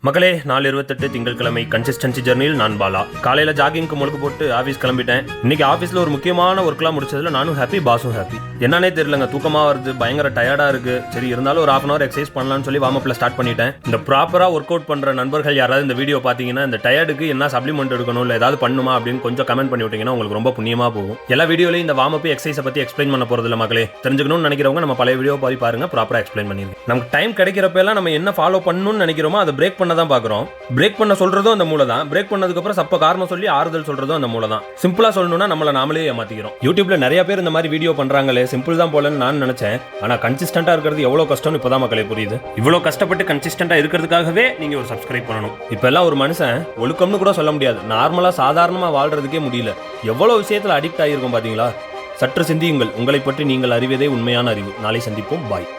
மக்களே 4/28 திங்கட்கிழமை கன்சிஸ்டன்சி ஜர்னியில் நான் பாலா. காலையில ஜாகிங்க்கு முழுக்க போட்டு ஆஃபீஸ் கிளம்பிட்டேன். இன்னைக்கு ஆஃபீஸில் ஒரு முக்கியமான ஒர்க்லாம் முடிச்சதுல நானும் ஹாப்பி, பாஸும் ஹாப்பி. என்னன்னே தெரியலங்க, தூக்கமாக வருது, பயங்கர டயர்டாக இருக்கு. சரி இருந்தாலும் ஒரு 1/2 hour எக்ஸசைஸ் பண்ணலாம்னு சொல்லி வார்மப்பில் ஸ்டார்ட் பண்ணிட்டேன். இந்த ப்ராப்பராக ஒர்க் அவுட் பண்ணுற நண்பர்கள் யாராவது இந்த வீடியோ பார்த்தீங்கன்னா இந்த டயர்டுக்கு என்ன சப்ளிமெண்ட் எடுக்கணும் இல்லை ஏதாவது பண்ணுமா அப்படின்னு கொஞ்சம் கமெண்ட் பண்ணி விட்டீங்கன்னா உங்களுக்கு ரொம்ப புண்ணியமாக போகும். எல்லா வீடியோலையும் இந்த வார்மப் எக்ஸசைஸை பற்றி எக்ஸ்பிளைன் பண்ண போகிறதில்ல மக்களே. தெரிஞ்சுக்கணும்னு நினைக்கிறவங்க நம்ம பழைய வீடியோ போய் பாருங்க, ப்ராப்பராக எக்ஸ்பிளைன் பண்ணிருக்கேன். நமக்கு டைம் கிடைக்கிறப்பெல்லாம் நம்ம என்ன ஃபாலோ பண்ணணும்னு நினைக்கிறோமோ அதை பிரேக் பண்ண தான் பார்க்குறோம். பிரேக் பண்ண சொல்றதும் அந்த மூளை தான். பிரேக் பண்ணதுக்கு அப்புறம் சப்ப காரணம் சொல்லி ஆறுதல் சொல்றதும் அந்த மூளை தான். சிம்பிளா சொல்லணும்னா நம்மள நாமளே ஏமாத்திக்கிறோம். யூடியூப்ல நிறைய பேர் இந்த மாதிரி வீடியோ பண்றாங்களே, சிம்பிள் தான் போலன்னு நான் நினைச்சேன். ஆனா கன்சிஸ்டன்டா இருக்கிறது எவ்வளவு கஷ்டம்னு இப்பதான் மக்களே புரியுது. இவ்வளவு கஷ்டப்பட்டு கன்சிஸ்டன்டா இருக்கிறதுக்காகவே நீங்க ஒரு சப்ஸ்கிரைப் பண்ணணும். இப்ப எல்லாம் ஒரு மனுஷன் ஒழுக்கம்னு கூட சொல்ல முடியாது, நார்மலா சாதாரணமா வாழ்றதுக்கே முடியல. எவ்வளவு விஷயத்துல அடிக்ட் ஆகிருக்கும் பாத்தீங்களா? சற்று சிந்தியுங்கள். உங்களை பற்றி நீங்கள் அறிவதே உண்மையான அறிவு. நாளை சந்திப்போம். பாய்.